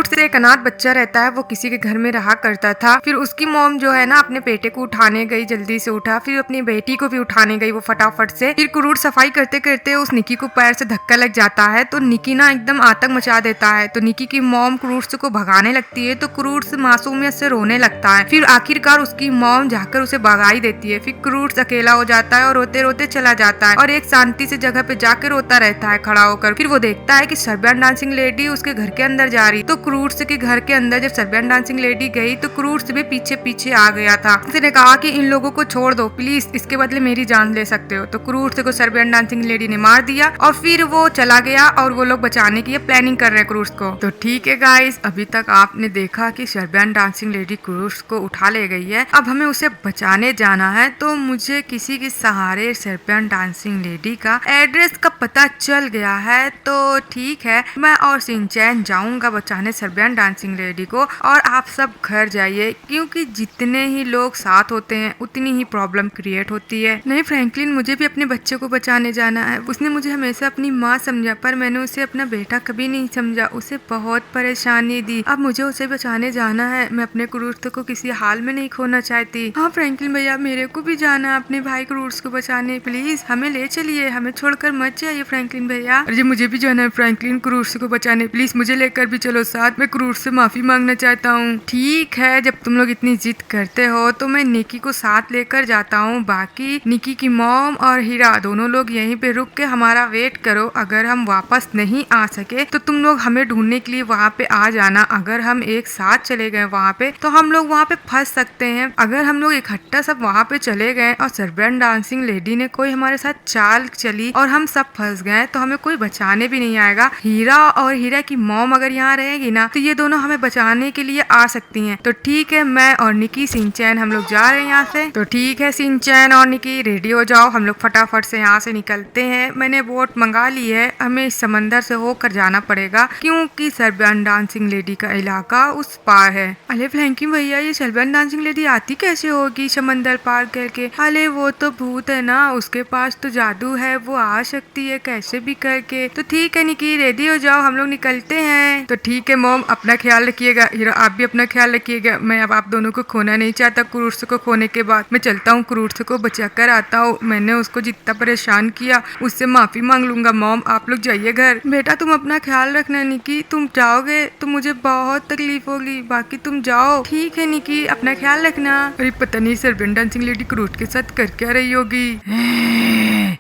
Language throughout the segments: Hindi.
क्रूड से एक अनाथ बच्चा रहता है, वो किसी के घर में रहा करता था। फिर उसकी मॉम जो है ना अपने बेटे को उठाने गई, जल्दी से उठा, फिर अपनी बेटी को भी उठाने गई वो फटाफट से। फिर क्रूड सफाई करते करते उस निकी को पैर से धक्का लग जाता है, तो निकी ना एकदम आतंक मचा देता है। तो निकी की मॉम क्रूड को भगाने लगती है, तो क्रूड मासूमियत से रोने लगता है। फिर आखिरकार उसकी मॉम जाकर उसे भगा ही देती है। फिर क्रूड अकेला हो जाता है और रोते रोते चला जाता है और एक शांति से जगह पे जाकर रोता रहता है खड़ा होकर। फिर वो देखता है कि सर्बियन डांसिंग लेडी उसके घर के अंदर जा रही। तो क्रूड के घर के अंदर जब सर्बियन डांसिंग लेडी गई तो क्रूड भी पीछे पीछे आ गया था। उसने कहा कि इन लोगों को छोड़ दो प्लीज, इसके बदले मेरी जान ले सकते हो। तो क्रूड को सर्बियन डांसिंग लेडी ने मार दिया और फिर वो चला गया और वो लोग बचाने की प्लानिंग कर रहे हैं क्रूड को। तो ठीक है गाइस, अभी तक आपने देखा कि सर्बियन डांसिंग लेडी क्रूड को उठा ले गई है। अब हमें उसे बचाने जाना है, तो मुझे किसी के सहारे सर्बियन डांसिंग लेडी का एड्रेस का पता चल गया है। तो ठीक है, मैं और शिनचैन जाऊंगा बचाने सर्बियन डांसिंग लेडी को, और आप सब घर जाइए, क्योंकि जितने ही लोग साथ होते हैं उतनी ही प्रॉब्लम क्रिएट होती है। नहीं फ्रैंकलिन, मुझे भी अपने बच्चे को बचाने जाना है। उसने मुझे हमेशा अपनी माँ समझा, पर मैंने उसे अपना बेटा कभी नहीं समझा, उसे बहुत परेशानी दी। अब मुझे उसे बचाने जाना है, मैं अपने क्रूड को किसी हाल में नहीं खोना चाहती। हाँ फ्रैंकलिन भैया, मेरे को भी जाना है अपने भाई क्रूड को बचाने, प्लीज हमें ले चलिए, हमें छोड़कर मत जाइए फ्रैंकलिन भैया। अरे मुझे भी जाना है फ्रैंकलिन क्रूड को बचाने, प्लीज मुझे लेकर भी चलो साथ, मैं क्रूड से माफी मांगना चाहता हूँ। ठीक है, जब तुम लोग इतनी जिद करते हो तो मैं निकी को साथ लेकर जाता हूँ। बाकी निकी की मॉम और हीरा दोनों लोग यहीं पे रुक के हमारा वेट करो। अगर हम वापस नहीं आ सके तो तुम लोग हमें ढूंढने के लिए वहाँ पे आ जाना। अगर हम एक साथ चले गए वहाँ पे तो हम लोग वहाँ पे फंस सकते हैं। अगर हम लोग इकट्ठा सब वहाँ पे चले गए और सर्बियन डांसिंग लेडी ने कोई हमारे साथ चाल चली और हम सब फंस गए तो हमें कोई बचाने भी नहीं आएगा। हीरा और हीरा की मॉम अगर यहाँ रहेगी ना तो ये दोनों हमें बचाने के लिए आ सकती हैं। तो ठीक है, मैं और निकी शिनचैन हम लोग जा रहे हैं यहाँ से। तो ठीक है शिनचैन और निकी रेडी हो जाओ, हम लोग फटाफट से यहाँ से निकलते हैं। मैंने बोट मंगा ली है, हमें इस समंदर से होकर जाना पड़ेगा क्योंकि सर्बियन डांसिंग लेडी का इलाका उस पार है। अरे फ्रैंकलिन भैया, ये सर्बियन डांसिंग लेडी आती कैसे होगी समंदर पार करके? अरे वो तो भूत है ना, उसके पास तो जादू है, वो आ सकती है कैसे भी करके। तो ठीक है निकी, रेडी हो जाओ, हम लोग निकलते हैं। तो ठीक है मॉम, अपना ख्याल रखिएगा। हीरा आप भी अपना ख्याल रखिएगा। मैं अब आप दोनों को खोना नहीं चाहता। क्रूड को खोने के बाद मैं चलता हूँ, क्रूड को बचा कर आता हूँ। मैंने उसको जितना परेशान किया उससे माफी मांग लूंगा। मॉम आप लोग जाइए घर। बेटा तुम अपना ख्याल रखना निकी, तुम जाओगे तो मुझे बहुत तकलीफ होगी, बाकी तुम जाओ। ठीक है निकी, अपना ख्याल रखना। अरे पता नहीं सर्बियन डांसिंग लेडी क्रूड के साथ कर क्या रही होगी।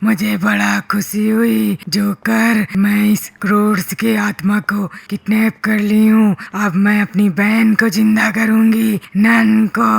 मुझे बड़ा खुशी हुई जोकर, मैं इस क्रूड की आत्मा को किडनैप कर ली हूँ। अब मैं अपनी बहन को जिंदा करूंगी। नन को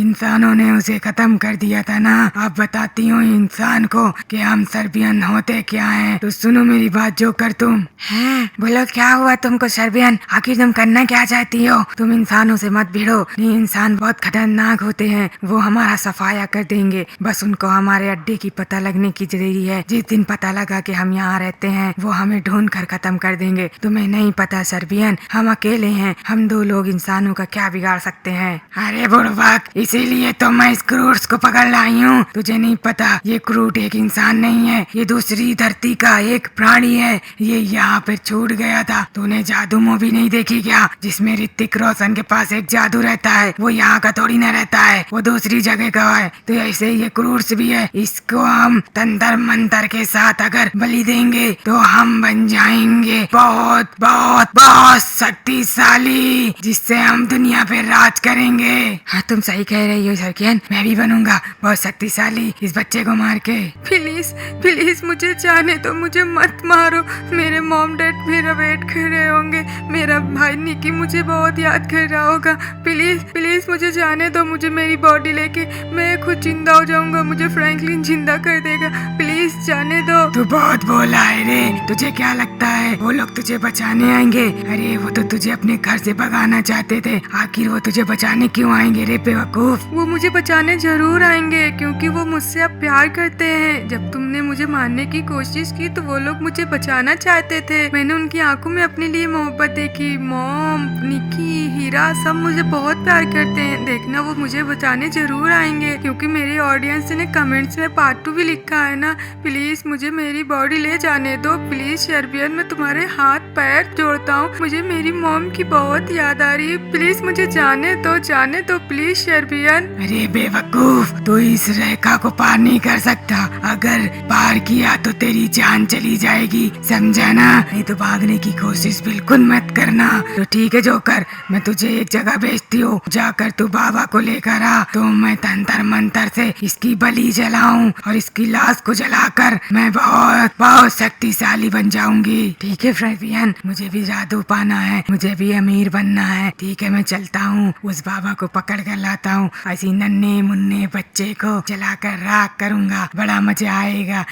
इंसानों ने उसे खत्म कर दिया था ना, अब बताती हूँ इंसान को कि हम सर्बियन होते क्या हैं। तो सुनो मेरी बात जोकर, तुम हैं बोलो क्या हुआ तुमको सर्बियन? आखिर तुम करना क्या चाहती हो? तुम इंसानों से मत भिड़ो, नहीं इंसान बहुत खतरनाक होते हैं, वो हमारा सफाया कर देंगे। बस उनको हमारे अड्डे की पता लगने की जरूरी है। जिस दिन पता लगा कि हम यहाँ रहते हैं वो हमें ढूंढ कर खत्म कर देंगे। तुम्हें नहीं पता सर्बियन, हम अकेले हैं, हम दो लोग इंसानों का क्या बिगाड़ सकते हैं। अरे बुड़बक, इसीलिए तो मैं इस क्रूड को पकड़ लाई हूँ। तुझे नहीं पता ये क्रूड एक इंसान नहीं है, ये दूसरी धरती का एक प्राणी है। ये यहाँ पे छूट गया था। तूने जादू मूवी नहीं देखी क्या, जिसमें ऋतिक रोशन के पास एक जादू रहता है? वो यहाँ का थोड़ी न रहता है, वो दूसरी जगह का है। तो ऐसे ही ये क्रूड भी है, इसको हम तंत्र मंत्र के साथ अगर बलि देंगे तो हम बन जाएंगे बहुत बहुत बहुत शक्तिशाली, जिससे हम दुनिया पे राज करेंगे। हाँ तुम सही कह रही हो सर्बियन, मैं भी बनूंगा बहुत शक्तिशाली इस बच्चे को मार के। प्लीज प्लीज मुझे जाने दो, मुझे मत मारो। मेरे मॉम डैड मेरा वेट कर रहे होंगे, मेरा भाई निकी मुझे बहुत याद कर रहा होगा। प्लीज प्लीज मुझे जाने दो, मुझे मेरी बॉडी लेके मैं खुद जिंदा हो जाऊंगा, मुझे फ्रैंकलिन जिंदा कर देगा। प्लीज जाने दो। तू बहुत बोला है रे, तुझे क्या लगता है वो लोग तुझे बचाने आएंगे? अरे वो तो तुझे अपने घर से भगाना चाहते थे, आखिर वो तुझे बचाने क्यों आएंगे रे बेवकूफ? वो मुझे बचाने जरूर आएंगे क्योंकि वो मुझसे अब प्यार करते हैं। जब तुमने मुझे मारने की कोशिश की तो वो लोग मुझे बचाना चाहते थे। मैंने उनकी आंखों में अपने लिए मोहब्बत देखी। मॉम, निकी, हीरा सब मुझे बहुत प्यार करते हैं। देखना वो मुझे बचाने जरूर आएंगे, क्योंकि मेरी ऑडियंस ने कमेंट्स में पार्ट 2 भी लिखा है ना। प्लीज मुझे मेरी बॉडी ले जाने दो प्लीज शर्बियन, मैं तुम्हारे हाथ पैर जोड़ता हूँ, मुझे मेरी मॉम की बहुत याद आ रही है, प्लीज मुझे जाने दो प्लीज शर्बियन। अरे बेवकूफ, तू इस रेखा को पार नहीं कर सकता। अगर पार किया तो तेरी जान चली जाएगी, समझा ना? नहीं तो भागने की कोशिश बिल्कुल मत करना। तो ठीक है जोकर, मैं तुझे एक जगह भेजती हूँ, जाकर तू बाबा को लेकर आ। तो मैं तंत्र मंत्र से इसकी बलि जलाऊं और इसकी लाश को जलाकर मैं बहुत बहुत शक्तिशाली बन जाऊंगी। ठीक है फ्रेबियन, मुझे भी जादू पाना है, मुझे भी अमीर बनना है। ठीक है, मैं चलता हूँ, उस बाबा को पकड़ कर लाता हूँ, ऐसी नन्हे मुन्ने बच्चे को जलाकर राख करूँगा, बड़ा मजा आएगा।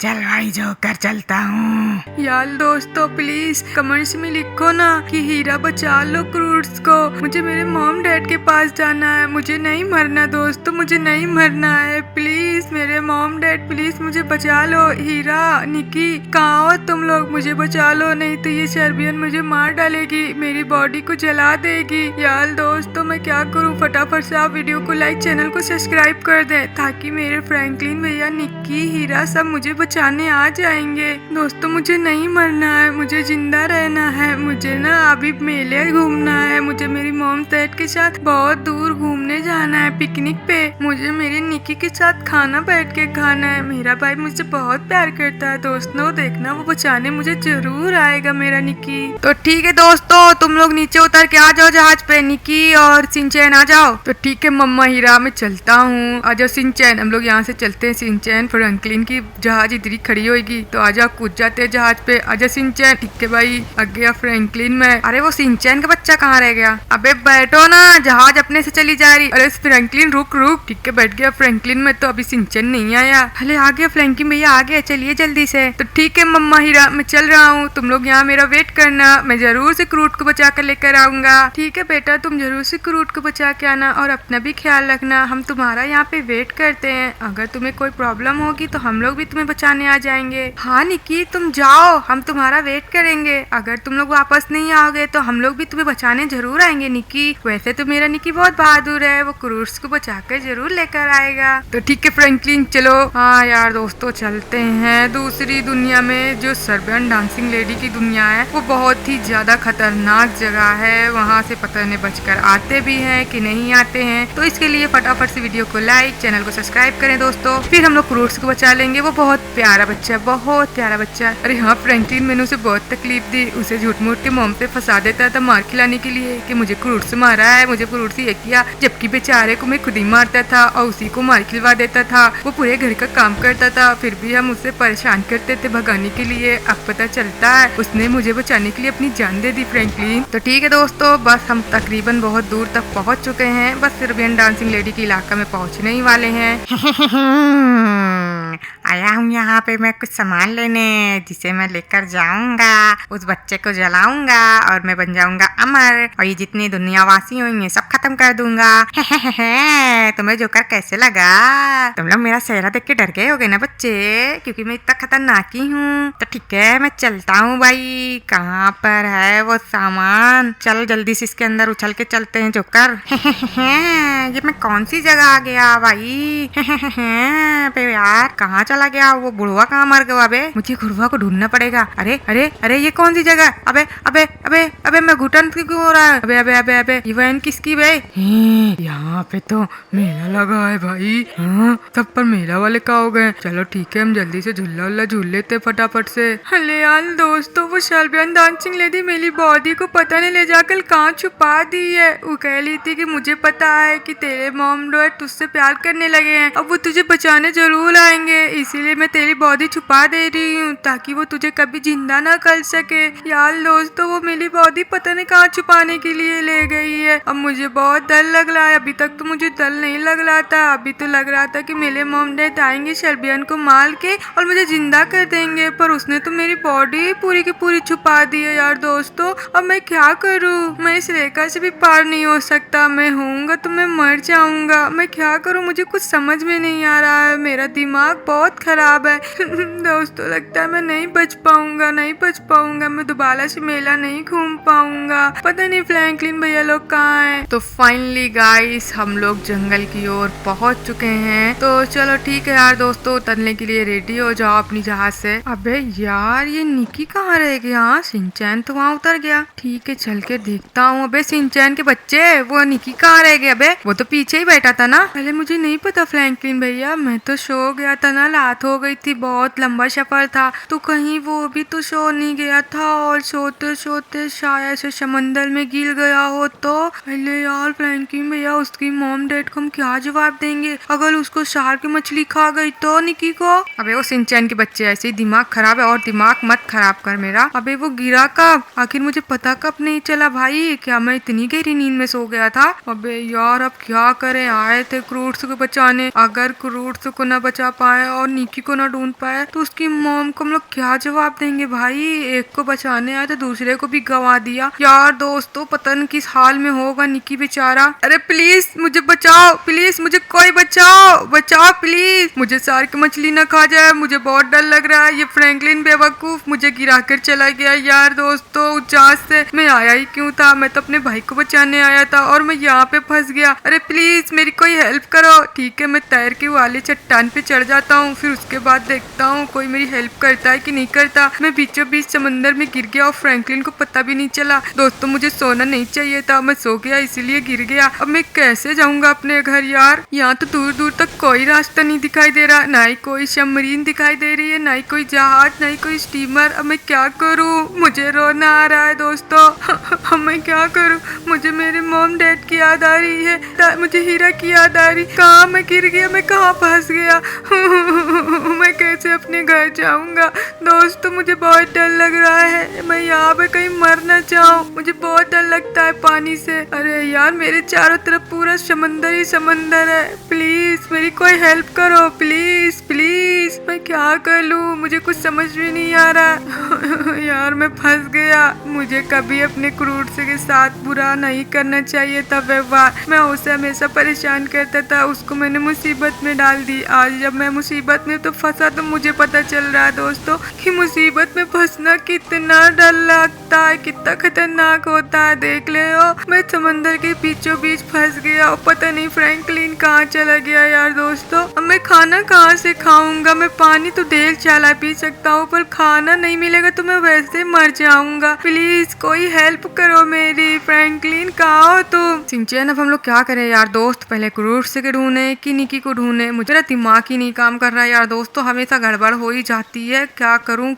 चल भाई जोकर, चलता हूँ। यार दोस्तों प्लीज कमेंट्स में लिखो ना कि हीरा बचा लो क्रूड्स को, मुझे मेरे मॉम डैड के पास जाना है, मुझे नहीं मरना दोस्तों, मुझे नहीं मरना है। प्लीज मेरे मॉम डैड प्लीज मुझे बचा लो। हीरा, निकी, कहाँ हो तुम लोग? मुझे बचा लो, नहीं तो ये शर्बियन मुझे मार डालेगी, मेरी बॉडी को जला देगी। यार दोस्तों मैं क्या करूँ? फटाफट से आप वीडियो को लाइक, चैनल को सब्सक्राइब कर दें, ताकि मेरे फ्रैंकलिन भैया, निक्की, हीरा सब मुझे बचाने आ जाएंगे। दोस्तों मुझे नहीं मरना है, मुझे जिंदा रहना है, मुझे ना अभी मेले घूमना है, मुझे मेरी मॉम डैड के साथ बहुत दूर घूमने जाना है पिकनिक पे, मुझे मेरी निक्की के साथ खाना बैठ के खाना है। मेरा भाई मुझे बहुत प्यार करता है दोस्तों, देखना वो बचाने मुझे जरूर आएगा मेरा निक्की। तो ठीक है दोस्तों, तुम लोग नीचे उतर के आ जाओ जहाज पे, निक्की और सिंचैन आ जाओ। तो ठीक है मम्मा हीरा, मैं चलता हूँ, आ जाओ सिंचैन, हम लोग यहाँ से चलते हैं। सिंचैन फ्रैंकलिन की जहाज इधर खड़ी होगी, तो आ जाओ, कूद जाते हैं जहाज पे। आजा सिंचैन। ठीक है भाई, आ गया फ्रैंकलिन में। अरे वो सिंचैन का बच्चा कहाँ रह गया? अबे बैठो ना, जहाज अपने से चली जा रही। अरे फ्रैंकलिन रुक रुक। ठीक है बैठ गया फ्रैंकलिन में, तो अभी सिंचैन नहीं आया। अरे आ गया फ्रैंकलिन भैया, आ गया, चलिए जल्दी से। तो ठीक है मम्मा हीरा, मैं चल रहा हूँ, तुम लोग यहाँ मेरा वेट करना, मैं जरूर से क्रूड को बचा कर लेकर आऊंगा। ठीक है बेटा, तुम जरूर से क्रूड को बचा के आना और अपना भी ख्याल रखना, हम तुम्हारा यहाँ पे वेट करते हैं। अगर तुम्हें कोई प्रॉब्लम होगी तो हम लोग भी तुम्हें बचाने आ जाएंगे। हाँ निकी तुम जाओ, हम तुम्हारा वेट करेंगे। अगर तुम लोग वापस नहीं आओगे तो हम लोग भी तुम्हें बचाने जरूर आएंगे निकी। वैसे तो मेरा निकी बहुत बहादुर है, वो क्रूड्स को बचाकर जरूर लेकर आएगा। तो ठीक है फ्रैंकलिन चलो। हाँ यार दोस्तों, चलते हैं दूसरी दुनिया में, जो सर्बियन डांसिंग लेडी की दुनिया है, वो बहुत ही ज्यादा खतरनाक जगह है। वहाँ से पता नहीं बचकर आते भी हैं कि नहीं आते हैं। तो इसके लिए फटाफट से वीडियो को लाइक, चैनल को सब्सक्राइब करें दोस्तों, फिर हम लोग क्रूड्स को बचा लेंगे। वो बहुत प्यारा बच्चा है, बहुत प्यारा बच्चा है। अरे हाँ फ्रैंकलिन मैंने उसे बहुत तकलीफ दी, उसे झूठ मूठ के मॉम पे फंसा देता था मार खिलाने के लिए कि मुझे क्रूड्स से मारा है, मुझे क्रूड्स ये किया, जबकि बेचारे को मैं खुद ही मारता था और उसी को मार खिलवा देता था। वो पूरे घर का काम करता था, फिर भी हम उसे परेशान करते थे भगाने के लिए। अब पता चलता है उसने मुझे बचाने के लिए अपनी जान दे दी फ्रैंकलिन। तो ठीक है दोस्तों, बस हम तकरीबन बहुत दूर तक पहुंच चुके हैं, बस सर्बियन डांसिंग लेडी के इलाका में पहुंचने ही वाले हैं। आया हूँ यहाँ पे मैं कुछ सामान लेने, जिसे मैं लेकर जाऊंगा, उस बच्चे को जलाऊंगा और मैं बन जाऊंगा अमर, और ये जितनी दुनियावासी होंगे सब खत्म कर दूंगा। तुम्हें जोकर कैसे लगा? तुम लोग मेरा चेहरा देख के डर गए होगे ना बच्चे, क्योंकि मैं इतना खतरनाकी हूँ। तो ठीक है मैं चलता हूँ भाई, कहाँ पर है वो सामान? चल जल्दी से इसके अंदर उछल के चलते हैं जोकर। ये मैं कौन सी जगह आ गया भाई? बे यार कहाँ चला गया वो बुढ़वा? कहाँ मर गया? अबे मुझे बुढ़वा को ढूंढना पड़ेगा। अरे अरे अरे ये कौन सी जगह? अबे अबे अबे अबे मैं घुटन क्यों हो रहा है? अबे अबे अबे अबे ये वैन किसकी बे? यहाँ पे तो मेला लगा है भाई। हाँ सब पर मेला वाले का हो गए। चलो ठीक है हम जल्दी से झूला उल्ला झूल लेते फटाफट से। अरे यार दोस्तों, वो सर्बियन डांसिंग लेडी मेरी बॉडी को पता नहीं ले जाकर कहाँ छुपा दी है। वो कह रही थी कि मुझे पता है कि तेरे मॉम डैड तुझसे प्यार करने लगे हैं, अब वो तुझे बचाने जरूर आएंगे, इसीलिए मैं तेरी बॉडी छुपा दे रही हूँ ताकि वो तुझे कभी जिंदा ना कर सके। यार दोस्तों, वो मेरी बॉडी पता नहीं कहाँ छुपाने के लिए ले गई है। अब मुझे बहुत डर लग रहा है, अभी तक तो मुझे डर नहीं लग रहा था, अभी तो लग रहा था कि मेरे मॉम डैड आएंगे सर्बियन को मार के और मुझे जिंदा कर देंगे, पर उसने तो मेरी बॉडी पूरी की पूरी छुपा दी है। यार दोस्तों, अब मैं क्या करूँ? मैं इस रेखा से भी पार नहीं हो सकता, मैं होऊंगा तो मैं मर जाऊंगा। मैं क्या करूँ? मुझे कुछ समझ में नहीं आ रहा है, मेरा दिमाग बहुत बहुत खराब है। दोस्तों लगता है मैं नहीं बच पाऊंगा, मैं दोबारा से मेला नहीं घूम पाऊंगा। पता नहीं फ्रैंकलिन भैया लोग कहाँ हैं। तो फाइनली गाइस हम लोग जंगल की ओर पहुंच चुके हैं। तो चलो ठीक है यार दोस्तों, उतरने के लिए रेडी हो जाओ अपनी जहाज से। अबे यार ये निकी कहाँ रह गया? सिंचैन तो वहाँ उतर गया। ठीक है चल के देखता हूँ। अबे सिंचैन के बच्चे, वो निकी कहाँ रह गए? अबे वो तो पीछे ही बैठा था ना। पहले मुझे नहीं पता फ्रैंकलिन भैया, मैं तो सो गया था ना, रात हो गई थी, बहुत लंबा सफर था, तो कहीं वो भी तो सो नहीं गया था और सोते सोते शायद से समंदर में गिर गया हो। तो अरे यार फ्रैंकलिन भैया, उसकी मॉम डैड को हम क्या जवाब देंगे अगर उसको शार्क मछली खा गई तो निकी को? अबे वो सिंचैन के बच्चे, ऐसे ही दिमाग खराब है और दिमाग मत खराब कर मेरा। अबे वो गिरा कब? आखिर मुझे पता कब नहीं चला भाई? क्या मैं इतनी गहरी नींद में सो गया था? अबे यार अब क्या करें, आए थे क्रूड्स को बचाने, अगर क्रूड्स को न बचा पाए और निकी को न ढूंढ पाए तो उसकी मॉम को हम लोग क्या जवाब देंगे भाई? एक को बचाने आए तो दूसरे को भी गंवा दिया। यार दोस्तों पता नहीं किस हाल में होगा निकी बेचारा। अरे प्लीज मुझे बचाओ, प्लीज मुझे कोई बचाओ प्लीज, मुझे शार्क मछली न खा जाए, मुझे बहुत डर लग रहा है। ये फ्रैंकलिन बेवकूफ मुझे गिरा कर चला गया। यार दोस्तों उस जहाज से मैं आया ही क्यों था? मैं तो अपने भाई को बचाने आया था और मैं यहाँ पे फंस गया। अरे प्लीज मेरी कोई हेल्प करो। ठीक है मैं तैर के वाले चट्टान पे चढ़ जाता हूँ, फिर उसके बाद देखता हूँ कोई मेरी हेल्प करता है कि नहीं करता। मैं बीचों बीच समंदर में गिर गया और फ्रैंकलिन को पता भी नहीं चला। दोस्तों मुझे सोना नहीं चाहिए था, मैं सो गया इसीलिए गिर गया। अब मैं कैसे जाऊंगा अपने घर यार? यहाँ तो दूर दूर तक कोई रास्ता नहीं दिखाई दे रहा, ना ही कोई सबमरीन दिखाई दे रही है, ना ही कोई जहाज, ना ही कोई स्टीमर। अब मैं क्या करूँ? मुझे रोना आ रहा है दोस्तों। अब मैं क्या करूँ? मुझे मेरे मॉम डैड की याद आ रही है, मुझे हीरा की याद आ रही। कहाँ मैं गिर गया, मैं कहाँ फंस गया? मैं कैसे अपने घर जाऊंगा? दोस्तों मुझे बहुत डर लग रहा है, मैं यहाँ पे कहीं मर ना जाऊं, मुझे बहुत डर लगता है पानी से। अरे यार मेरे चारों तरफ पूरा समंदर ही समंदर है, प्लीज मेरी कोई हेल्प करो प्लीज प्लीज। मैं क्या कर लूँ, मुझे कुछ समझ भी नहीं आ रहा। यार मैं फंस गया। मुझे कभी अपने क्रूड्स के साथ बुरा नहीं करना चाहिए था व्यवहार। मैं उसे हमेशा परेशान करता था, उसको मैंने मुसीबत में डाल दी। आज जब मैं मुसीबत में तो फंसा तो मुझे पता चल रहा है दोस्तों कि मुसीबत में फंसना कितना डर लगता है, कितना खतरनाक होता है। देख ले हो मैं समंदर के बीचों बीच फंस गया और पता नहीं फ्रैंकलिन कहाँ चला गया। यार दोस्तों अब मैं खाना कहाँ से खाऊंगा? मैं पानी तो ढेर चाला पी सकता हूँ पर खाना नहीं मिलेगा तो मैं वैसे मर जाऊंगा। प्लीज कोई हेल्प करो मेरी। फ्रैंकलिन कहाँ हो तुम? सिंचैन अब हम लोग क्या करें यार दोस्त? पहले क्रूड्स के ढूंढे कि निकी को ढूंढे? मुझे दिमाग ही नहीं काम कर रहा है यार दोस्तों, हमेशा गड़बड़ हो ही जाती है। क्या करूं?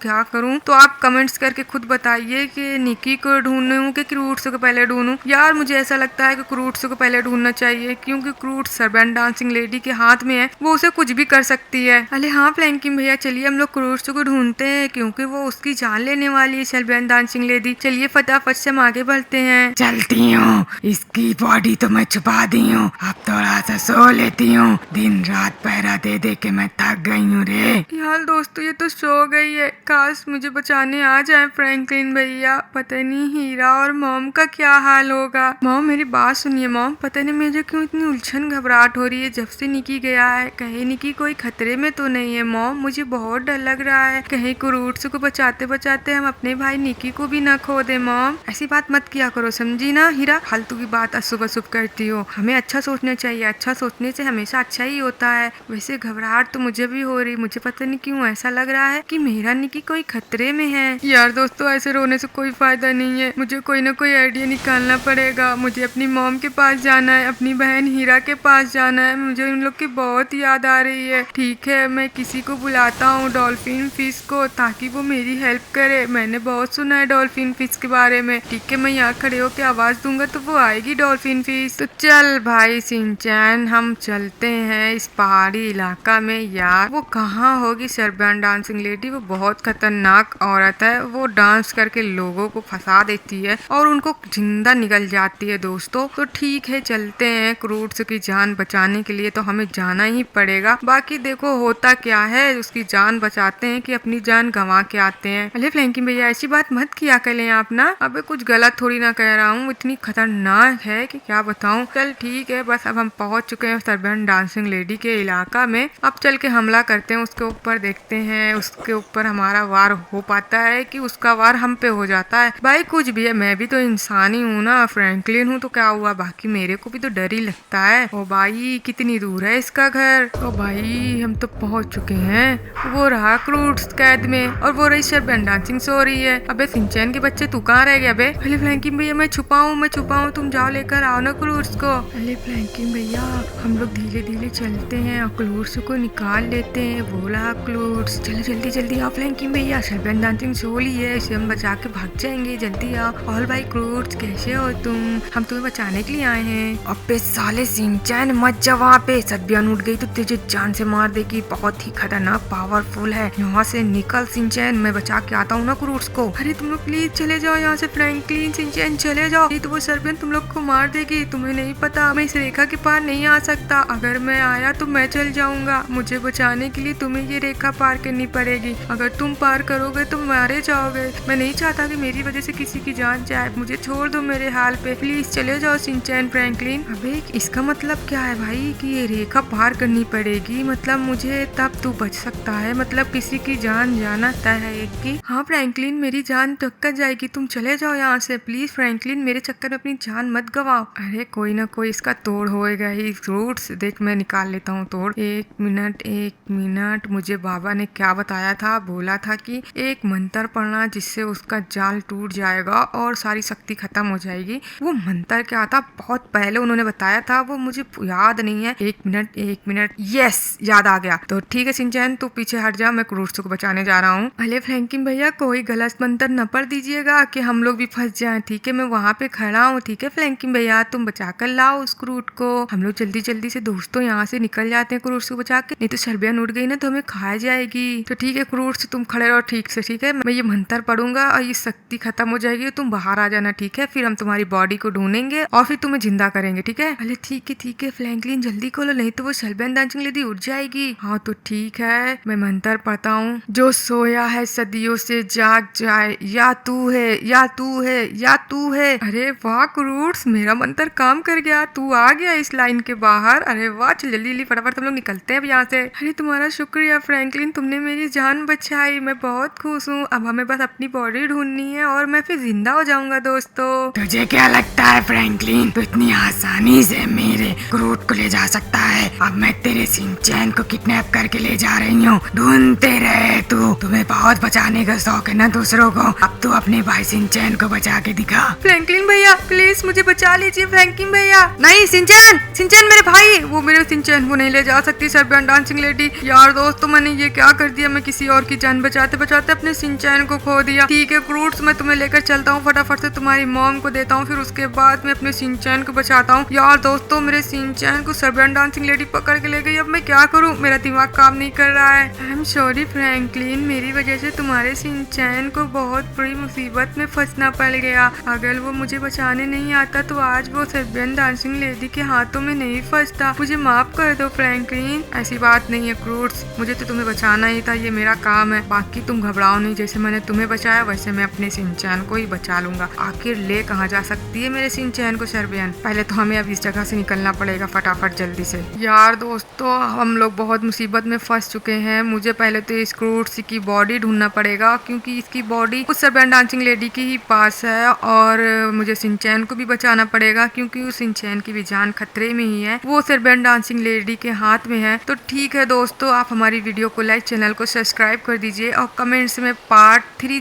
तो आप कमेंट्स करके खुद बताइए कि निकी को ढूंढूं कि क्रूड्स को पहले ढूंढूं। यार मुझे ऐसा लगता है कि क्रूड्स को पहले ढूंढना चाहिए क्योंकि क्रूड्स सर्बेंट डांसिंग लेडी के हाथ में है, वो उसे कुछ भी कर सकती है। अरे हाँ फ्रैंकलिन भैया चलिए हम लोग क्रूड्स को ढूंढते हैं क्योंकि वो उसकी जान लेने वाली है सर्बेंट डांसिंग लेडी। चलिए फटाफट से हम आगे बढ़ते हैं। चलती हूँ, इसकी बॉडी तो मैं छुपा दी हूँ, अब थोड़ा सा सो लेती हूँ। दिन रात पहरा दे दे के मैं थक गई हूँ रे। यार दोस्तों ये तो सो गई है, काश मुझे बचाने आ जाए फ्रैंकलिन भैया। पता नहीं हीरा और मॉम का क्या हाल होगा। मॉम मेरी बात सुनिए मॉम, पता नहीं मुझे क्यों इतनी उलझन घबराहट हो रही है जब से निकी गया है। कहीं निकी कोई खतरे में तो नहीं है मॉम? मुझे बहुत डर लग रहा है कहीं क्रूड्स को बचाते बचाते हम अपने भाई निकी को भी न खो दे। मॉम ऐसी बात मत किया करो, समझी ना हीरा? फालतू की बात अशुभ अशुभ करती हो, हमें अच्छा सोचना चाहिए, अच्छा सोचने से हमेशा अच्छा ही होता है। वैसे घबराहट तो मुझे भी हो रही, मुझे पता नहीं क्यों ऐसा लग रहा है कि मेरा निकी कोई खतरे में है। यार दोस्तों ऐसे रोने से कोई फायदा नहीं है, मुझे कोई ना कोई आइडिया निकालना पड़ेगा। मुझे अपनी मॉम के पास जाना है, अपनी बहन हीरा के पास जाना है, मुझे उन लोग की बहुत याद आ रही है। ठीक है मैं किसी को बुलाता हूँ, डॉल्फिन फिश को, ताकि वो मेरी हेल्प करे। मैंने बहुत सुना है डॉल्फिन फिश के बारे में। ठीक है मैं यहाँ खड़े होकर आवाज दूंगा तो वो आएगी डॉल्फिन फिश। तो चल भाई सिंचैन हम चलते हैं इस पहाड़ी इलाका में। यार वो कहाँ होगी सर्बेंट डांसिंग लेडी? वो बहुत खतरनाक औरत है, वो डांस करके लोगों को फंसा देती है और उनको जिंदा निकल जाती है दोस्तों। तो ठीक है चलते हैं, क्रूड्स की जान बचाने के लिए तो हमें जाना ही पड़ेगा। बाकी देखो होता क्या क्या है, उसकी जान बचाते हैं कि अपनी जान गंवा के आते हैं। अरे फ्लैंकिन भैया ऐसी बात मत किया करें आप ना। अबे कुछ गलत थोड़ी ना कह रहा हूँ, इतनी खतरनाक है कि क्या बताऊँ। चल ठीक है, बस अब हम पहुँच चुके हैं सर्बियन डांसिंग लेडी के इलाका में। अब चल के हमला करते हैं उसके ऊपर, देखते हैं उसके ऊपर हमारा वार हो पाता है कि उसका वार हम पे हो जाता है। भाई कुछ भी है, मैं भी तो इंसान ही हूँ ना, फ्रैंकलिन हूँ तो क्या हुआ, बाकी मेरे को भी तो डर ही लगता है। ओ भाई कितनी दूर है इसका घर। ओ भाई हम तो पहुँच चुके हैं। वो रहा क्रूट्स कैद में और वो रही सर्बियन डांसिंग सो रही है। अबे सिंचैन के बच्चे तू कहाँ रह गए बे? अरे फ्लैंकिन भैया मैं छुपा हूँ, तुम जाओ लेकर आओ ना क्रूट्स को। अरे फ्लैंकिन भैया हम लोग धीरे धीरे चलते हैं और क्रूट्स को निकाल लेते हैं। बोला क्रूट्स चलो जल्दी जल्दी आओ फ्लैंकिन भैया, सर्बियन डांसिंग सो ली है, इसे हम बचा के भाग जाएंगे, जल्दी आओ। और भाई क्रूट्स कैसे हो तुम? हम तुम्हें बचाने के लिए आए हैं। अबे साले सिंचैन मत जा वहाँ पे, सर्बियन उठ गई तो तुझे जान से मार देगी, बहुत ही खतरनाक पावरफुल है। यहाँ से निकल सिंचैन, मैं बचा के आता हूँ ना क्रूट्स को। अरे तुम लोग प्लीज चले जाओ यहाँ से, फ्रैंकलिन सिंचैन चले जाओ, नहीं तो वो सर्बियन तुम लोग को मार देगी। तुम्हें नहीं पता मैं इस रेखा के पार नहीं आ सकता, अगर मैं आया तो मैं चल जाऊंगा। मुझे बचाने के लिए तुम्हें ये रेखा पार करनी पड़ेगी, अगर तुम पार करोगे तो मारे जाओगे। मैं नहीं चाहता कि मेरी वजह से किसी की जान जाए, मुझे छोड़ दो मेरे हाल पे, प्लीज चले जाओ सिंचैन फ्रैंकलिन। अबे इसका मतलब क्या है भाई कि ये रेखा पार करनी पड़ेगी, मतलब मुझे तब तू बच सकता है, मतलब किसी की जान जाना तय है एक की। हाँ फ्रैंकलिन मेरी जान टक्कर जाएगी, तुम चले जाओ यहाँ से प्लीज फ्रैंकलिन, मेरे चक्कर में अपनी जान मत गवाओ। अरे कोई ना कोई इसका तोड़ होएगा ही। फ्रूट्स देख मैं निकाल लेता हूँ तोड़। एक मिनट, मुझे बाबा ने क्या बताया था, बोला था कि एक मंत्र पढ़ना जिससे उसका जाल टूट जाएगा और सारी शक्ति खत्म हो जाएगी। वो मंत्र क्या था बहुत पहले उन्होंने बताया था, वो मुझे याद नहीं है। एक मिनट, यस याद आ गया। तो ठीक है सिंचैन तू पीछे हट जा, मैं क्रूट्स को बचाने जा रहा हूँ। अरे फ्रैंकिन भैया कोई गलत मंत्र न पढ़ दीजिएगा कि हम लोग भी फंस जाएं, ठीक है मैं वहाँ पे खड़ा हूँ, ठीक है फ्रैंकिन भैया तुम बचा कर लाओ उस क्रूट को। हम लोग जल्दी जल्दी से दोस्तों यहाँ से निकल जाते हैं क्रूट्स को बचा के, नहीं तो सर्बियन उड़ गई ना तो हमें खा जाएगी। तो ठीक है क्रूट्स तुम खड़े रहो ठीक से, ठीक है मैं ये मंत्र पढ़ूंगा और ये शक्ति खत्म हो जाएगी, तुम बाहर आ जाना ठीक है, फिर हम तुम्हारी बॉडी को ढूंढेंगे और फिर तुम्हें जिंदा करेंगे, ठीक है। अरे ठीक है फ्रैंकलिन जल्दी खोलो, नहीं तो वो सर्बियन डांसिंग लेडी उठ जाएगी। हाँ तो ठीक है मैं मंत्र पढ़ता हूँ। जो सोया है सदियों से जाग जाए, या तू है या तू है या तू है। अरे वाह क्रूट्स मेरा मंत्र काम कर गया, तू आ गया इस लाइन के बाहर। अरे वाह चल जल्दी जल्दी फटाफट हम लोग निकलते हैं अब यहाँ से। अरे तुम्हारा शुक्रिया फ्रैंकलिन, तुमने मेरी जान बचाई, मैं बहुत खुश हूँ। अब हमें बस अपनी बॉडी ढूंढनी है और मैं फिर जिंदा हो जाऊंगा दोस्तों। तुझे क्या लगता है फ्रैंकलिन तो इतनी आसानी से मेरे क्रूट को ले जा सकता है? अब मैं तेरे सिंचैन को किडनैप करके ले जा रही हूँ, ढूंढते रहे तू, तुम्हें बहुत बचाने का शौक है ना दूसरों को, अब तू अपने भाई सिंचैन को बचा के दिखा। फ्रैंकलिन भैया प्लीज मुझे बचा लीजिए फ्रैंकलिन भैया। नहीं सिंचैन मेरे भाई, वो मेरे सिंचैन को नहीं ले जा सकती सर्बियन डांसिंग लेडी। यार दोस्तों मैंने ये क्या कर दिया, मैं किसी और की जान बचाते बचाते अपने सिंचैन को खो दिया। ठीक है क्रूट्स मैं तुम्हें लेकर चलता हूँ, फटाफट से तुम्हारी मॉम को देता हूँ, फिर उसके बाद मैं अपने सिंचैन को बचाता हूँ। यार दोस्तों मेरे सिंचैन को सर्बियन डांसिंग लेडी पकड़ के ले गई, अब मैं क्या करूँ, मेरा दिमाग काम नहीं कर रहा है। आई एम सॉरी फ्रैंकलिन, मेरी वजह से तुम्हारे सिंचैन को बहुत बड़ी मुसीबत में फंसना पड़ गया। अगर वो मुझे बचाने नहीं आता तो आज वो सर्बियन डांसिंग लेडी के हाथों में नहीं फंसता, मुझे माफ कर दो फ्रैंकलिन। ऐसी बात नहीं है क्रूट्स, मुझे तो तुम्हें बचाना ही था, ये मेरा काम है, बाकी तुम घबराओ नहीं, जैसे मैंने तुम्हें बचाया वैसे मैं अपने सिंचैन को ही बचा लूंगा। आखिर ले कहाँ जा सकती है मेरे सिंचैन को सर्बियन? पहले तो हमें अब इस जगह से निकलना पड़ेगा फटाफट जल्दी से। यार दोस्तों हम लोग बहुत मुसीबत में फंस चुके हैं, मुझे पहले तो इस क्रूट्स की बॉडी ढूंढना पड़ेगा क्योंकि इसकी बॉडी उस सर्बियन डांसिंग लेडी के ही पास है, और मुझे सिंचैन को भी बचाना पड़ेगा क्योंकि उस सिंचैन की भी जान खतरे में ही है, वो सर्बियन डांसिंग लेडी के हाथ में है। तो ठीक है दोस्तों आप हमारी वीडियो को लाइक, चैनल को सब्सक्राइब कर दीजिए और कमेंट्स में पार्ट 3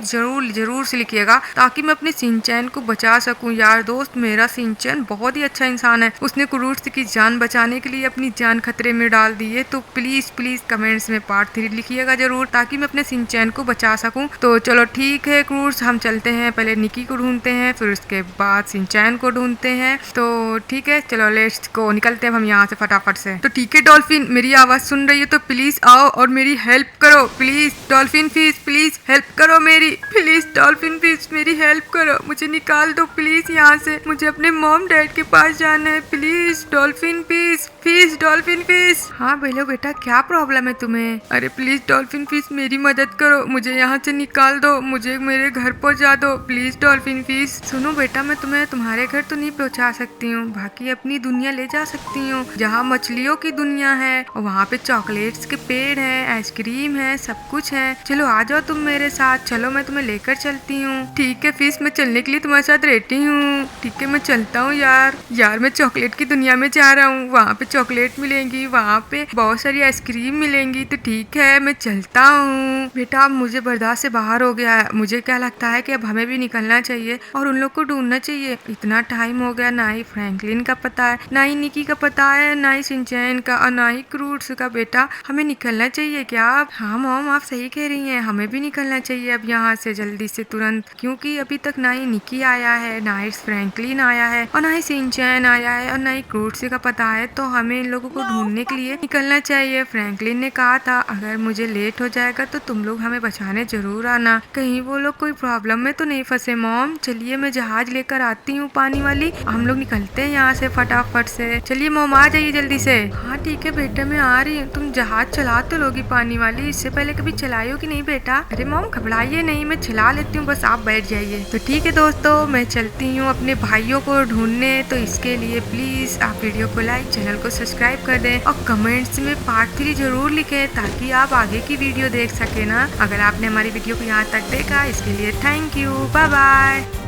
जरूर से लिखिएगा ताकि मैं अपने सिंचैन को बचा सकूं। यार दोस्त मेरा सिंचैन बहुत ही अच्छा इंसान है, उसने क्रूट्स की जान बचाने के लिए अपनी जान खतरे में डाल दी है, तो प्लीज कमेंट्स में पार्ट 3 लिखिएगा जरूर ताकि मैं अपने सिंचैन को बचा सकूं। तो चलो ठीक है क्रूट्स हम चलते हैं, पहले निकी को ढूंढते हैं फिर उसके बाद सिंचैन को ढूंढते हैं। तो ठीक है चलो लेट्स गो, निकलते हैं हम यहाँ से फटाफट से। तो ठीक है डॉल्फिन मेरी आवाज सुन रही है तो प्लीज आओ और मेरी हेल्प करो, please dolphin fish please help करो मेरी, प्लीज डॉल्फिन फिश मेरी हेल्प करो, मुझे निकाल दो प्लीज यहाँ से, मुझे अपने मॉम डैड के पास जाना है, please dolphin fish dolphin fish. हाँ बोलो बेटा क्या प्रॉब्लम मैं तुम्हें? अरे प्लीज डॉल्फिन फिश मेरी मदद करो, मुझे यहाँ से निकाल दो, मुझे मेरे घर पहुँचा दो प्लीज डॉल्फिन फिश। सुनो बेटा, मैं तुम्हें तुम्हारे घर तो नहीं पहुँचा सकती हूँ, बाकी अपनी दुनिया ले जा सकती हूँ जहाँ मछलियों की दुनिया है और वहाँ पे चॉकलेट्स के पेड़ है, आइसक्रीम है, सब कुछ है। चलो आ जाओ तुम मेरे साथ, चलो मैं तुम्हें लेकर चलती हूँ। ठीक है फिश, मैं चलने के लिए तुम्हारे साथ रेडी हूँ। ठीक है मैं चलता हूँ यार मैं चॉकलेट की दुनिया में जा रहा हूँ, वहाँ पे चॉकलेट मिलेंगी, वहाँ पे बहुत सारी आइसक्रीम मिलेंगी, तो ठीक है मैं चलता हूँ। बेटा अब मुझे बर्दाश्त से बाहर हो गया है, मुझे क्या लगता है कि अब हमें भी निकलना चाहिए और उन लोग को ढूंढना चाहिए। इतना टाइम हो गया, ना ही फ्रैंकलिन का पता है, ना ही निकी का पता है, ना ही सिंचैन का और ना ही क्रूड्स का। बेटा हमें निकलना चाहिए क्या अब? हाँ मॉम आप सही कह रही हैं, हमें भी निकलना चाहिए अब यहाँ से जल्दी से तुरंत, क्योंकि अभी तक ना ही निकी आया है, ना ही फ्रैंकलिन आया है और ना ही सिंचैन आया है और ना ही क्रूड्स का पता है। तो हमें इन लोगों को ढूंढने के लिए निकलना चाहिए। फ्रैंकलिन ने कहा था अगर मुझे लेट हो जाएगा तो तुम लोग हमें बचाने जरूर आना, कहीं वो लोग कोई प्रॉब्लम में तो नहीं फंसे। मॉम चलिए मैं जहाज लेकर आती हूँ पानी वाली, हम लोग निकलते हैं यहाँ से फटाफट से। चलिए मॉम आ जाइए जल्दी से। हाँ ठीक है बेटा मैं आ रही हूँ। तुम जहाज चला तो लोगी पानी वाली, इससे पहले कभी चलाई हो कि नहीं बेटा? अरे मॉम घबराइए नहीं, मैं चला लेती हूँ, बस आप बैठ जाइए। तो ठीक है दोस्तों, मैं चलती हूँ अपने भाइयों को ढूंढने। तो इसके लिए प्लीज आप वीडियो को लाइक, चैनल को सब्सक्राइब कर दें और कमेंट्स में पार्ट 3 जरूर लिखें ताकि आप आगे की वीडियो देख सके ना। अगर आपने हमारी वीडियो को यहाँ तक देखा इसके लिए थैंक यू, बाय बाय।